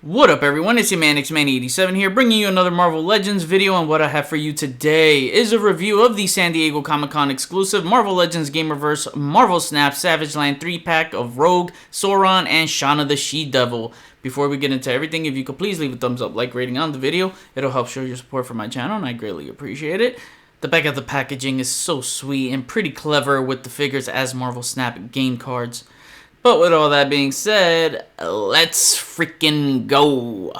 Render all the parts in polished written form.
What up everyone, it's your man X-Man87 here, bringing you another Marvel Legends video, and what I have for you today is a review of the San Diego Comic-Con exclusive Marvel Legends Gamerverse Marvel Snap Savage Land 3-pack of Rogue, Sauron, and Shauna the She-Devil. Before we get into everything, if you could please leave a thumbs up, like, rating on the video, it'll help show your support for my channel, and I greatly appreciate it. The back of the packaging is so sweet and pretty clever with the figures as Marvel Snap game cards. But with all that being said, let's freaking go.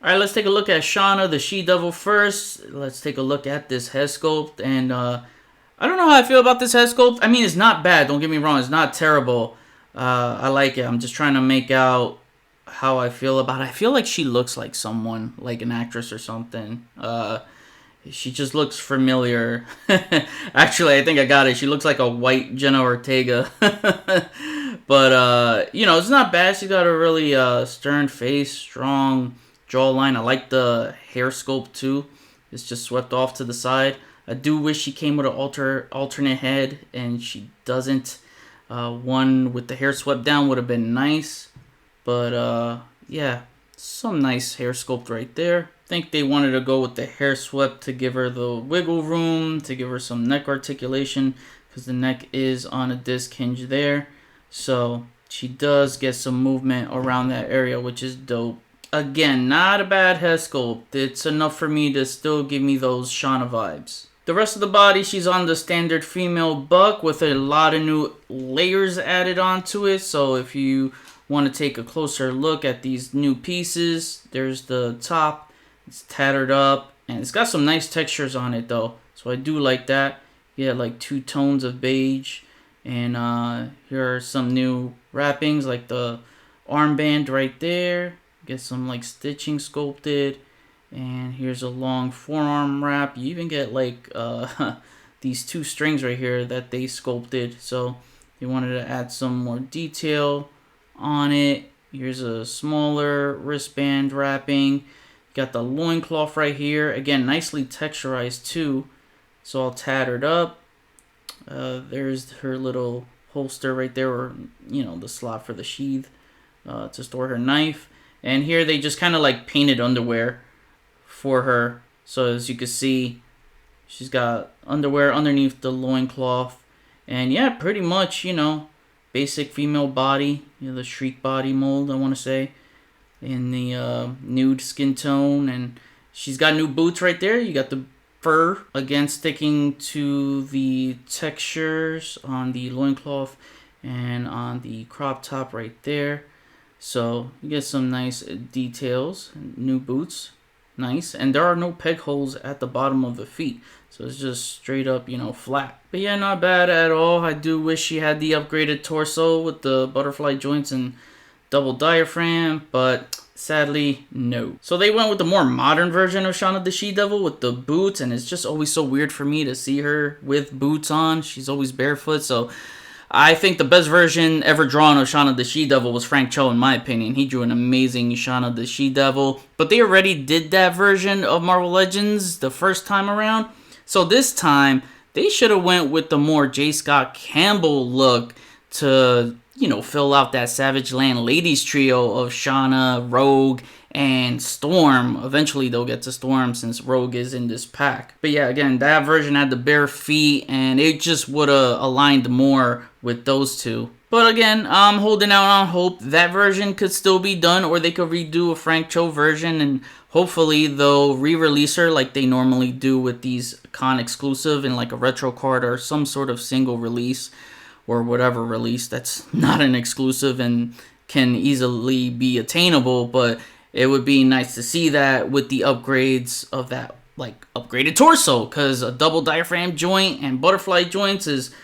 Alright, let's take a look at Shauna the She-Devil first. Let's take a look at this head sculpt. And I don't know how I feel about this head sculpt. I mean, it's not bad. Don't get me wrong. It's not terrible. I like it. I'm just trying to make out how I feel about it. I feel like she looks like someone, like an actress or something. She just looks familiar. Actually, I think I got it. She looks like a white Jenna Ortega. But, you know, it's not bad. She's got a really stern face, strong jawline. I like the hair sculpt, too. It's just swept off to the side. I do wish she came with an alternate head, and she doesn't. One with the hair swept down would have been nice. But, yeah, some nice hair sculpt right there. I think they wanted to go with the hair swept to give her the wiggle room, to give her some neck articulation, because the neck is on a disc hinge there. So she does get some movement around that area, which is dope. Again, not a bad head sculpt. It's enough for me to still give me those Shauna vibes. The rest of the body, she's on the standard female buck with a lot of new layers added onto it. So if you want to take a closer look at these new pieces, there's the top. It's tattered up, and it's got some nice textures on it, though. So I do like that. You get like 2 tones of beige. And here are some new wrappings, like the armband right there. Get some like stitching sculpted. And here's a long forearm wrap. You even get like these 2 strings right here that they sculpted. So they wanted to add some more detail on it. Here's a smaller wristband wrapping. Got the loincloth right here. Again, nicely texturized too. It's all tattered up. There's her little holster right there, or, you know, the slot for the sheath to store her knife. And here they just kind of like painted underwear for her. So as you can see, she's got underwear underneath the loincloth. And yeah, pretty much, you know, basic female body. You know, the Shriek body mold, I want to say. In the nude skin tone. And she's got new boots right there. You got the fur, again, sticking to the textures on the loincloth and on the crop top right there. So you get some nice details. New boots, nice. And there are no peg holes at the bottom of the feet, so it's just straight up, you know, flat. But yeah, not bad at all. I do wish she had the upgraded torso with the butterfly joints and double diaphragm, but sadly, no. So they went with the more modern version of Shauna the She-Devil with the boots, and it's just always so weird for me to see her with boots on. She's always barefoot, so I think the best version ever drawn of Shauna the She-Devil was Frank Cho, in my opinion. He drew an amazing Shauna the She-Devil, but they already did that version of Marvel Legends the first time around. So this time, they should have went with the more J. Scott Campbell look to, you know, fill out that Savage Land ladies trio of Shauna, Rogue, and Storm. Eventually they'll get to Storm since Rogue is in this pack. But yeah, again, that version had the bare feet, and it just would have aligned more with those two. But again, I'm holding out on hope that version could still be done, or they could redo a Frank Cho version, and hopefully they'll re-release her like they normally do with these con exclusive in like a retro card or some sort of single release, or whatever release that's not an exclusive and can easily be attainable. But it would be nice to see that with the upgrades of that, like, upgraded torso, because a double diaphragm joint and butterfly joints is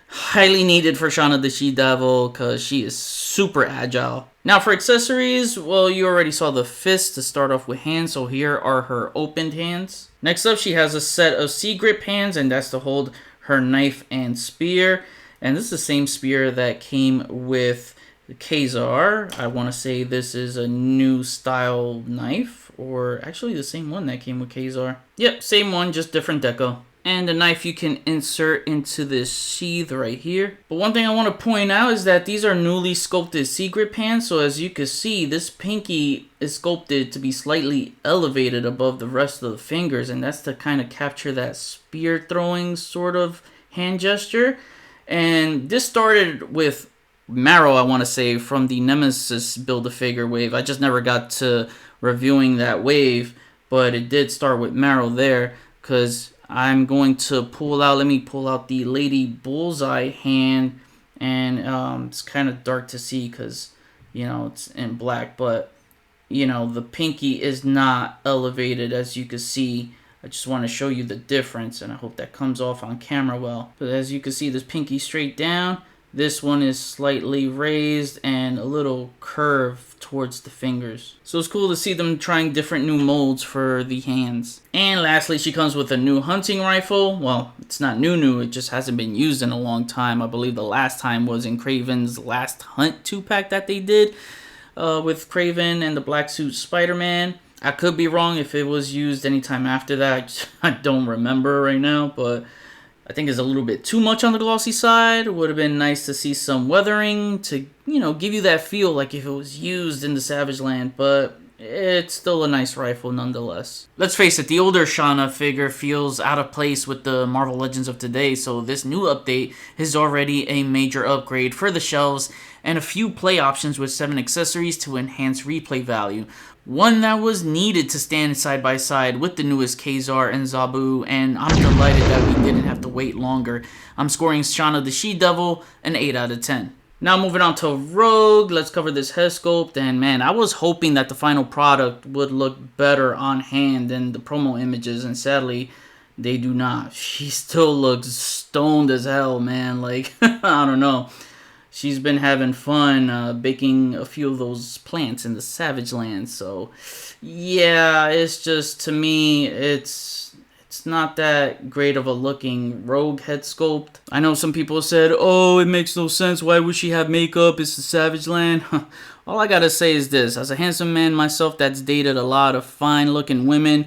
highly needed for Shauna the She-Devil, because she is super agile. Now for accessories, well, you already saw the fist to start off with hands, so here are her opened hands. Next up, she has a set of C-grip hands, and that's to hold her knife and spear. And this is the same spear that came with Kazar. I want to say this is a new style knife, or actually the same one that came with Kazar. Yep, same one, just different deco. And the knife you can insert into this sheath right here. But one thing I want to point out is that these are newly sculpted secret pans. So as you can see, this pinky is sculpted to be slightly elevated above the rest of the fingers. And that's to kind of capture that spear throwing sort of hand gesture. And this started with Marrow, I want to say, from the Nemesis Build-A-Figure wave. I just never got to reviewing that wave. But it did start with Marrow there. Because I'm going to pull out, let me pull out the Lady Bullseye hand, and it's kind of dark to see because, you know, it's in black, but, you know, the pinky is not elevated as you can see. I just want to show you the difference, and I hope that comes off on camera well. But as you can see, this pinky straight down. This one is slightly raised and a little curved towards the fingers. So it's cool to see them trying different new molds for the hands. And lastly, she comes with a new hunting rifle. Well, it's not new, it just hasn't been used in a long time. I believe the last time was in Kraven's Last Hunt 2-pack that they did with Kraven and the Black Suit Spider-Man. I could be wrong if it was used anytime after that. I don't remember right now, but I think it's a little bit too much on the glossy side. It would have been nice to see some weathering to, you know, give you that feel like if it was used in the Savage Land, but it's still a nice rifle nonetheless. Let's face it, the older Shauna figure feels out of place with the Marvel Legends of today, so this new update is already a major upgrade for the shelves and a few play options with 7 accessories to enhance replay value. One that was needed to stand side by side with the newest Kazar and Zabu, and I'm delighted that we didn't have to wait longer. I'm scoring Shauna the She-Devil an 8 out of 10. Now moving on to Rogue, let's cover this head sculpt, and man, I was hoping that the final product would look better on hand than the promo images, and sadly, they do not. She still looks stoned as hell, man, like, I don't know. She's been having fun baking a few of those plants in the Savage Land. So, yeah, it's just, to me, it's not that great of a looking Rogue head sculpt. I know some people said, oh, it makes no sense. Why would she have makeup? It's the Savage Land. All I gotta say is this. As a handsome man myself that's dated a lot of fine-looking women,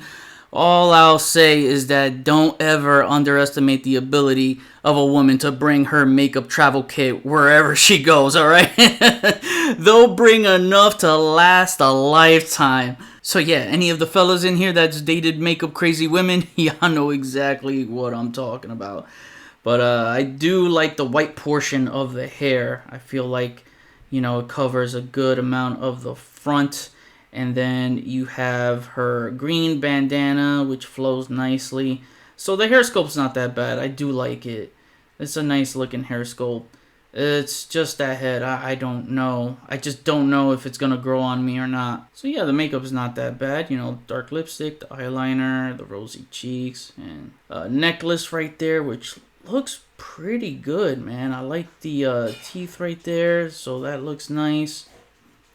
all I'll say is that don't ever underestimate the ability of a woman to bring her makeup travel kit wherever she goes, alright? They'll bring enough to last a lifetime. So yeah, any of the fellas in here that's dated makeup crazy women, y'all know exactly what I'm talking about. But I do like the white portion of the hair. I feel like, you know, it covers a good amount of the front. And then you have her green bandana, which flows nicely. So the hair sculpt's not that bad. I do like it. It's a nice looking hair sculpt. It's just that head. I don't know. I just don't know if it's going to grow on me or not. So yeah, the makeup is not that bad. You know, dark lipstick, the eyeliner, the rosy cheeks, and a necklace right there, which looks pretty good, man. I like the teeth right there. So that looks nice.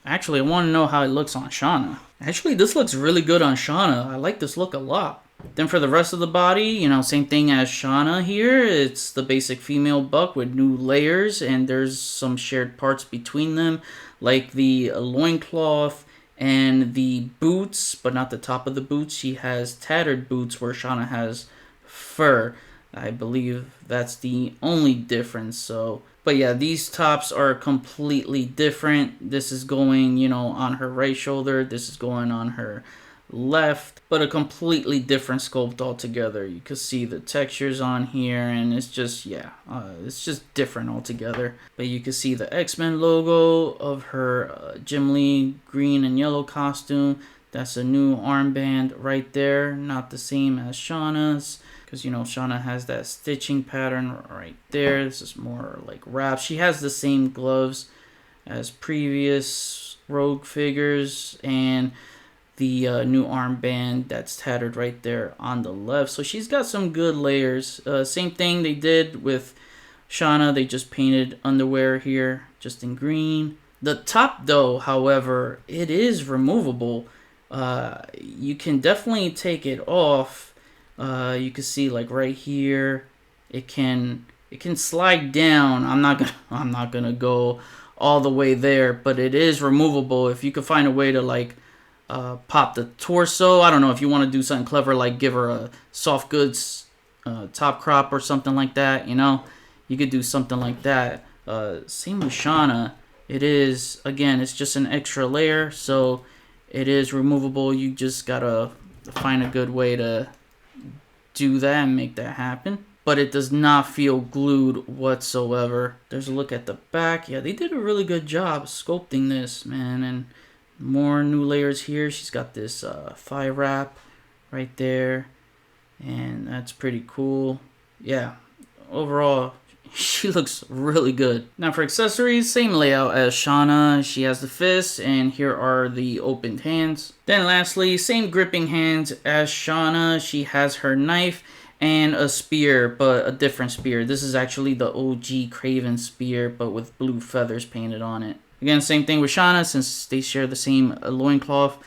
Actually, I want to know how it looks on Shauna. Actually, this looks really good on Shauna. I like this look a lot. Then for the rest of the body, you know, same thing as Shauna here. It's the basic female buck with new layers, and there's some shared parts between them, like the loincloth and the boots, but not the top of the boots. She has tattered boots where Shauna has fur. I believe that's the only difference, so... But yeah, these tops are completely different. This is going, you know, on her right shoulder. This is going on her left. But a completely different sculpt altogether. You can see the textures on here. And it's just, yeah, it's just different altogether. But you can see the X-Men logo of her Jim Lee green and yellow costume. That's a new armband right there. Not the same as Shauna's. Because, you know, Shauna has that stitching pattern right there. This is more like wraps. She has the same gloves as previous Rogue figures. And the new armband that's tattered right there on the left. So she's got some good layers. Same thing they did with Shauna. They just painted underwear here just in green. The top, though, however, it is removable. You can definitely take it off. You can see like right here, it can slide down. I'm not gonna go all the way there, but it is removable. If you could find a way to like pop the torso, I don't know if you want to do something clever like give her a soft goods top crop or something like that, you know. You could do something like that. Same with Shauna. It is, again, it's just an extra layer, so it is removable. You just gotta find a good way to do that and make that happen. But it does not feel glued whatsoever. There's a look at the back. Yeah, they did a really good job sculpting this, man. And more new layers here. She's got this thigh wrap right there. And that's pretty cool. Yeah, overall, she looks really good. Now for accessories, same layout as Shauna. She has the fists, and here are the opened hands. Then lastly, same gripping hands as Shauna. She has her knife and a spear, but a different spear. This is actually the OG Craven spear, but with blue feathers painted on it. Again, same thing with Shauna, since they share the same loincloth.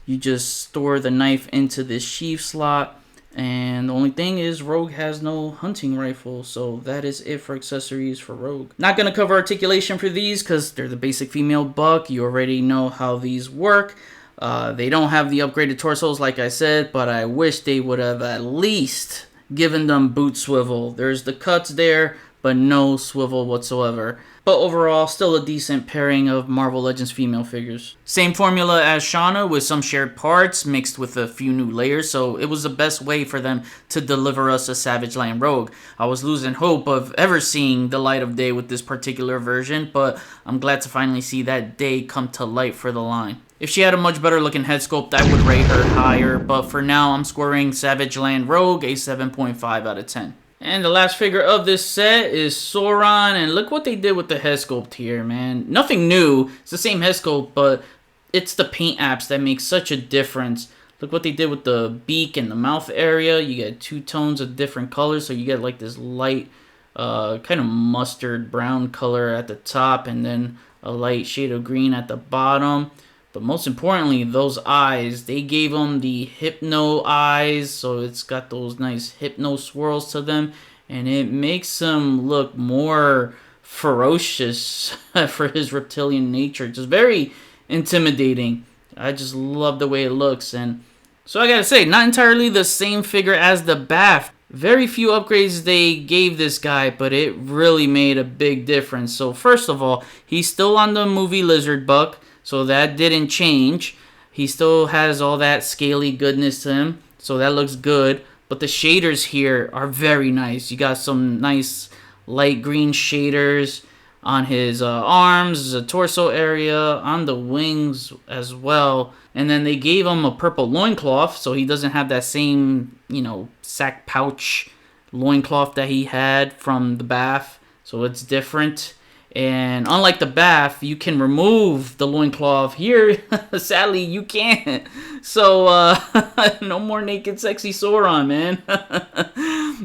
You just store the knife into this sheath slot. And the only thing is Rogue has no hunting rifle, so that is it for accessories for Rogue. Not going to cover articulation for these because they're the basic female buck. You already know how these work. They don't have the upgraded torsos like I said, but I wish they would have at least given them boot swivel. There's the cuts there, but no swivel whatsoever. But overall, still a decent pairing of Marvel Legends female figures. Same formula as Shauna with some shared parts mixed with a few new layers, so it was the best way for them to deliver us a Savage Land Rogue. I was losing hope of ever seeing the light of day with this particular version, but I'm glad to finally see that day come to light for the line. If she had a much better looking head sculpt, I would rate her higher, but for now I'm scoring Savage Land Rogue a 7.5 out of 10. And the last figure of this set is Sauron, and look what they did with the head sculpt here, man. Nothing new, it's the same head sculpt, but it's the paint apps that make such a difference. Look what they did with the beak and the mouth area. You get two tones of different colors, so you get like this light, kind of mustard brown color at the top, and then a light shade of green at the bottom. But most importantly, those eyes, they gave them the hypno eyes, so it's got those nice hypno swirls to them, and it makes him look more ferocious for his reptilian nature. Just very intimidating. I just love the way it looks, and so I gotta say, not entirely the same figure as the Bath. Very few upgrades they gave this guy, but it really made a big difference. So first of all, he's still on the movie Lizard Buck. So that didn't change. He still has all that scaly goodness to him. So that looks good. But the shaders here are very nice. You got some nice light green shaders on his arms, the torso area, on the wings as well. And then they gave him a purple loincloth. So he doesn't have that same, sack pouch loincloth that he had from the Bath. So it's different. And unlike the Bath, you can remove the loincloth. Here, sadly, you can't. So, no more naked sexy Sauron, man.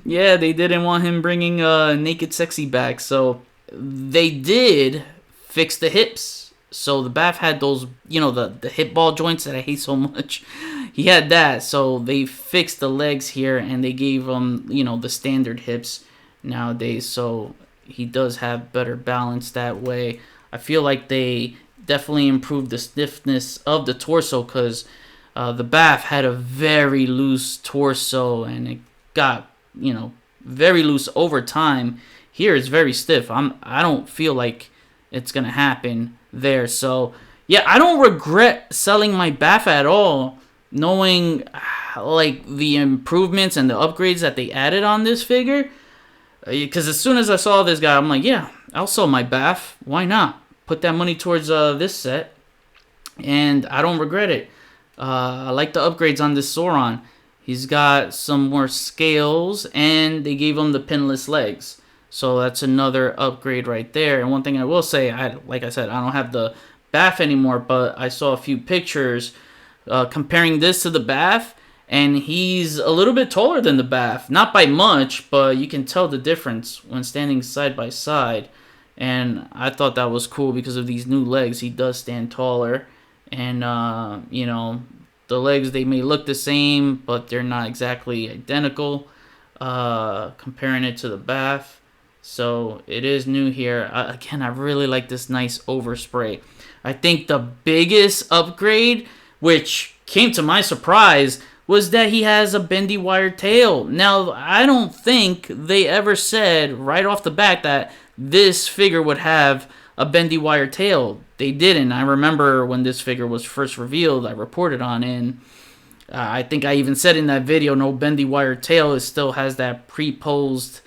Yeah, they didn't want him bringing naked sexy back. So, they did fix the hips. So, the Bath had those, the hip ball joints that I hate so much. He had that. So, they fixed the legs here and they gave him, the standard hips nowadays. So, he does have better balance that way. I feel like they definitely improved the stiffness of the torso because the Bath had a very loose torso and it got, very loose over time. Here it's very stiff. I don't feel like it's going to happen there. So, yeah, I don't regret selling my Bath at all, knowing like the improvements and the upgrades that they added on this figure. Because as soon as I saw this guy, I'm like, yeah, I'll sell my Bath. Why not? Put that money towards this set. And I don't regret it. I like the upgrades on this Sauron. He's got some more scales, and they gave him the pinless legs. So that's another upgrade right there. And one thing I will say, like I said, I don't have the Bath anymore, but I saw a few pictures comparing this to the Bath. And he's a little bit taller than the Bath. Not by much, but you can tell the difference when standing side by side. And I thought that was cool because of these new legs. He does stand taller. And, the legs, they may look the same, but they're not exactly identical. Comparing it to the Bath. So it is new here. Again, I really like this nice overspray. I think the biggest upgrade, which came to my surprise, was that he has a bendy wire tail. Now, I don't think they ever said right off the bat that this figure would have a bendy wire tail. They didn't. I remember when this figure was first revealed, I reported on it, and I think I even said in that video, no bendy wire tail. It still has that pre-posed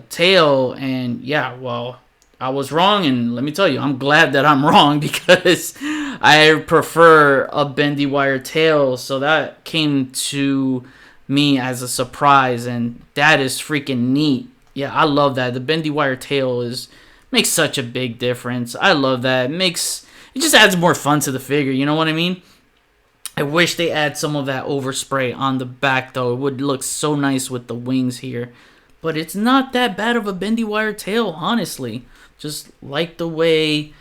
tail, and yeah, well, I was wrong, and let me tell you, I'm glad that I'm wrong, because I prefer a bendy wire tail. So that came to me as a surprise, and that is freaking neat. Yeah, I love that. The bendy wire tail makes such a big difference. I love that. It just adds more fun to the figure, you know what I mean? I wish they add some of that overspray on the back, though. It would look so nice with the wings here. But it's not that bad of a bendy wire tail, honestly. Just like the way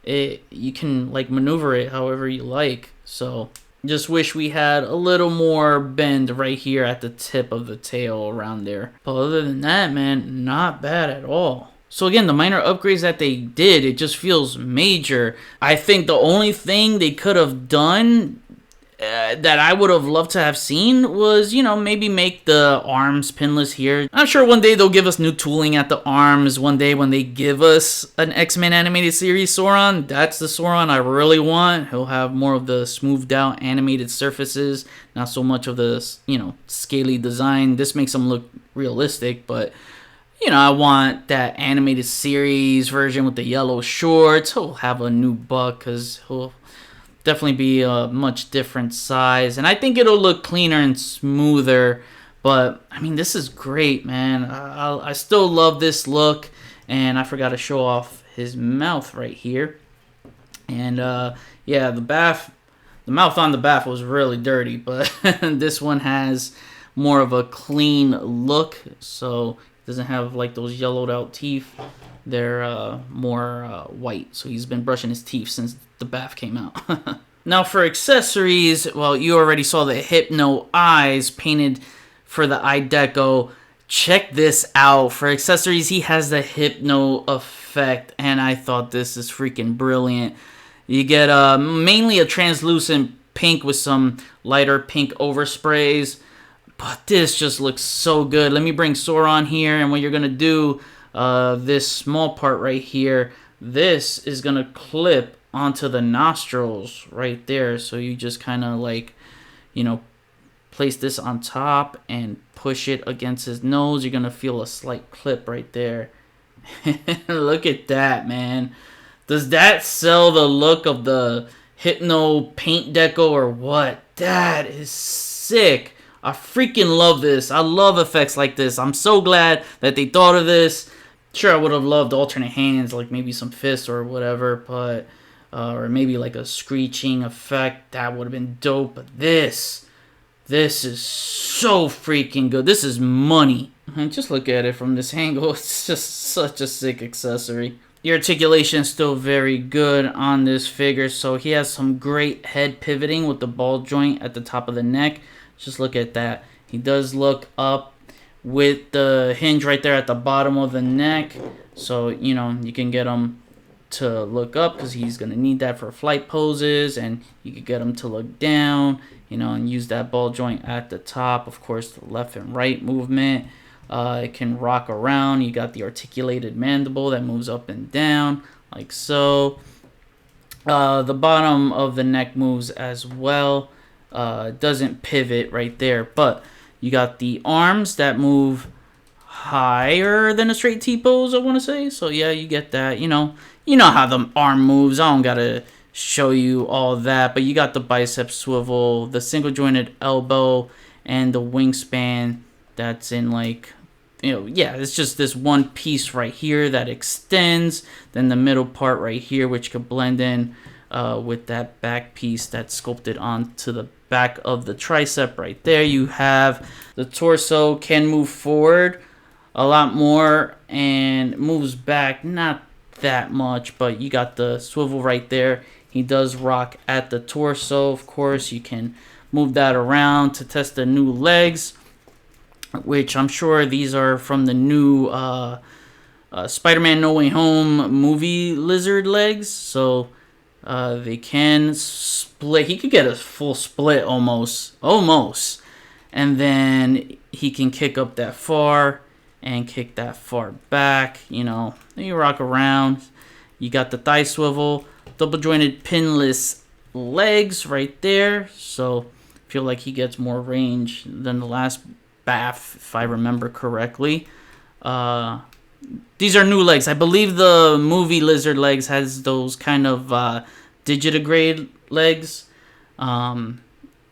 you can like maneuver it however you like. So just wish we had a little more bend right here at the tip of the tail around there. But other than that, man, not bad at all. So again, the minor upgrades that they did, it just feels major. I think the only thing they could have done that I would have loved to have seen was, you know, maybe make the arms pinless here. I'm sure one day they'll give us new tooling at the arms. One day when they give us an X-Men animated series Sauron, that's the Sauron I really want. He'll have more of the smoothed out animated surfaces, not so much of the, you know, scaly design. This makes him look realistic, but you know, I want that animated series version with the yellow shorts. He'll have a new buck because he'll definitely be a much different size, and I think it'll look cleaner and smoother. But I mean, this is great, man. I still love this look, and I forgot to show off his mouth right here. And yeah, the mouth on the bath was really dirty, but this one has more of a clean look, so it doesn't have like those yellowed out teeth. They're more white, so he's been brushing his teeth since the bath came out. Now for accessories, well, you already saw the Hypno eyes painted for the eye deco. Check this out. For accessories, he has the Hypno effect, and I thought this is freaking brilliant. You get mainly a translucent pink with some lighter pink oversprays, but this just looks so good. Let me bring Sauron here, and what you're gonna do, this small part right here, this is gonna clip onto the nostrils right there. So you just kind of like, you know, place this on top and push it against his nose. You're gonna feel a slight clip right there. Look at that, man. Does that sell the look of the Hypno paint deco or what? That is sick. I freaking love this. I love effects like this. I'm so glad that they thought of this. Sure, I would have loved alternate hands, like maybe some fists or whatever, but or maybe like a screeching effect. That would have been dope. But this is so freaking good. This is money. And just look at it from this angle. It's just such a sick accessory. The articulation is still very good on this figure. So he has some great head pivoting with the ball joint at the top of the neck. Just look at that. He does look up with the hinge right there at the bottom of the neck. So, you know, you can get him to look up because he's going to need that for flight poses. And you can get him to look down, you know, and use that ball joint at the top. Of course, the left and right movement. It can rock around. You got the articulated mandible that moves up and down like so. The bottom of the neck moves as well. Doesn't pivot right there, but you got the arms that move higher than a straight T-pose, I want to say. So yeah, you get that. You know how the arm moves. I don't gotta show you all that, but you got the bicep swivel, the single jointed elbow, and the wingspan that's in like, you know, yeah, it's just this one piece right here that extends, then the middle part right here, which could blend in with that back piece that's sculpted onto the back of the tricep right there. You have the torso can move forward a lot more and moves back not that much, but you got the swivel right there. He does rock at the torso. Of course, you can move that around to test the new legs, which I'm sure these are from the new Spider-Man No Way Home movie lizard legs. So They can split. He could get a full split almost. And then he can kick up that far and kick that far back. You know, then you rock around. You got the thigh swivel, double jointed pinless legs right there. So I feel like he gets more range than the last bath, if I remember correctly. These are new legs. I believe the movie Lizard Legs has those kind of digitigrade legs.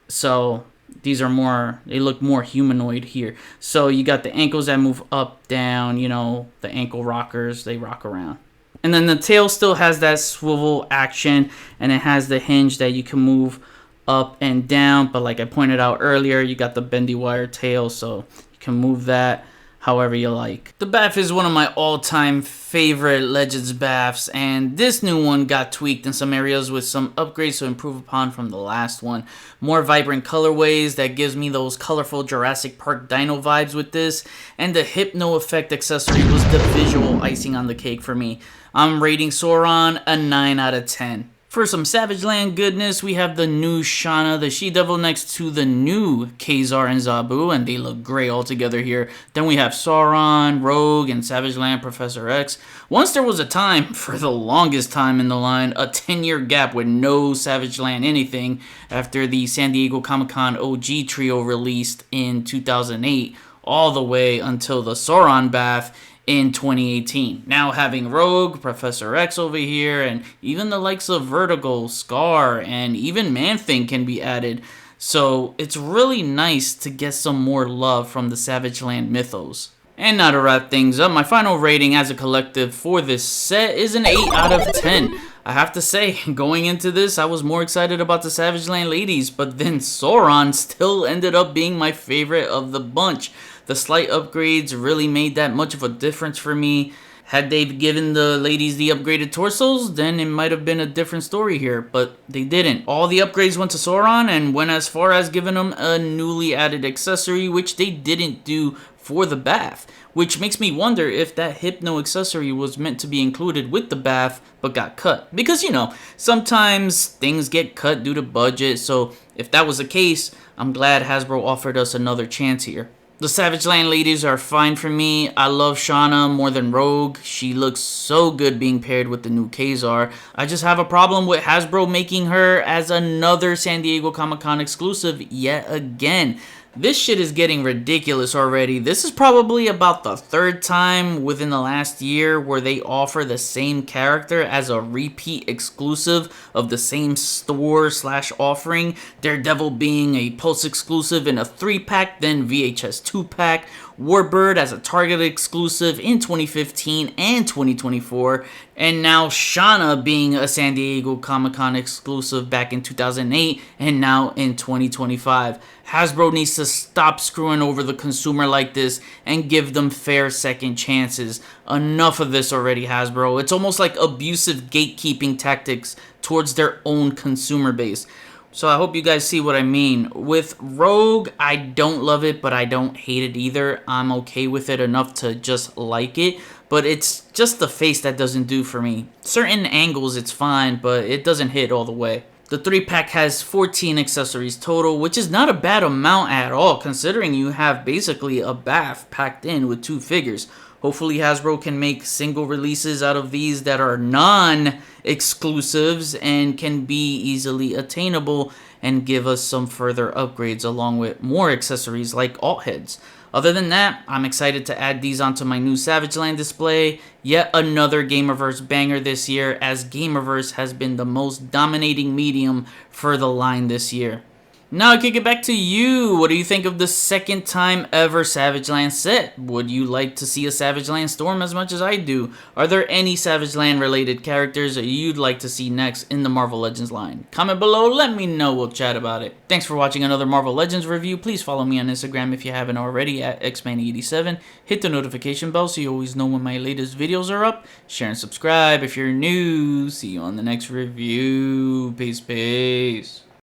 So these are more, they look more humanoid here. So you got the ankles that move up, down, you know, the ankle rockers, they rock around. And then the tail still has that swivel action, and it has the hinge that you can move up and down. But like I pointed out earlier, you got the bendy wire tail, so you can move that however you like. The bath is one of my all-time favorite Legends baths, and this new one got tweaked in some areas with some upgrades to improve upon from the last one. More vibrant colorways that gives me those colorful Jurassic Park dino vibes with this, and the Hypno Effect accessory was the visual icing on the cake for me. I'm rating Sauron a 9 out of 10. For some Savage Land goodness, we have the new Shauna the She-Devil next to the new Khazar and Zabu, and they look great all together here. Then we have Sauron, Rogue, and Savage Land Professor X. Once there was a time, for the longest time in the line, a 10-year gap with no Savage Land anything after the San Diego Comic-Con OG trio released in 2008, all the way until the Sauron bath in 2018. Now having Rogue, Professor X over here, and even the likes of Vertigo, Scar, and even Man-Thing can be added. So it's really nice to get some more love from the Savage Land mythos. And now to wrap things up, my final rating as a collective for this set is an 8 out of 10. I have to say, going into this, I was more excited about the Savage Land ladies, but then Sauron still ended up being my favorite of the bunch. The slight upgrades really made that much of a difference for me. Had they given the ladies the upgraded torsos, then it might have been a different story here, but they didn't. All the upgrades went to Sauron and went as far as giving them a newly added accessory, which they didn't do for the bath, which makes me wonder if that Hypno accessory was meant to be included with the bath but got cut. Because, you know, sometimes things get cut due to budget, so if that was the case, I'm glad Hasbro offered us another chance here. The Savage Land ladies are fine for me. I love Shauna more than Rogue. She looks so good being paired with the new Khazar. I just have a problem with Hasbro making her as another San Diego Comic-Con exclusive yet again. This shit is getting ridiculous already. This is probably about the third time within the last year where they offer the same character as a repeat exclusive of the same store / offering. Daredevil being a Pulse exclusive in a 3-pack, then VHS 2-pack. Warbird as a Target exclusive in 2015 and 2024, and now Shauna being a San Diego Comic-Con exclusive back in 2008 and now in 2025. Hasbro needs to stop screwing over the consumer like this and give them fair second chances. Enough of this already, Hasbro. It's almost like abusive gatekeeping tactics towards their own consumer base. So I hope you guys see what I mean. With Rogue, I don't love it, but I don't hate it either. I'm okay with it enough to just like it, but it's just the face that doesn't do for me. Certain angles, it's fine, but it doesn't hit all the way. The 3-pack has 14 accessories total, which is not a bad amount at all, considering you have basically a bath packed in with 2 figures. Hopefully Hasbro can make single releases out of these that are non-exclusives and can be easily attainable and give us some further upgrades along with more accessories like alt heads. Other than that, I'm excited to add these onto my new Savage Land display. Yet another Gamerverse banger this year, as Gamerverse has been the most dominating medium for the line this year. Now I kick it back to you. What do you think of the second time ever Savage Land set? Would you like to see a Savage Land Storm as much as I do? Are there any Savage Land related characters that you'd like to see next in the Marvel Legends line? Comment below, let me know, we'll chat about it. Thanks for watching another Marvel Legends review. Please follow me on Instagram if you haven't already at xman87. Hit the notification bell so you always know when my latest videos are up. Share and subscribe if you're new. See you on the next review. Peace, peace.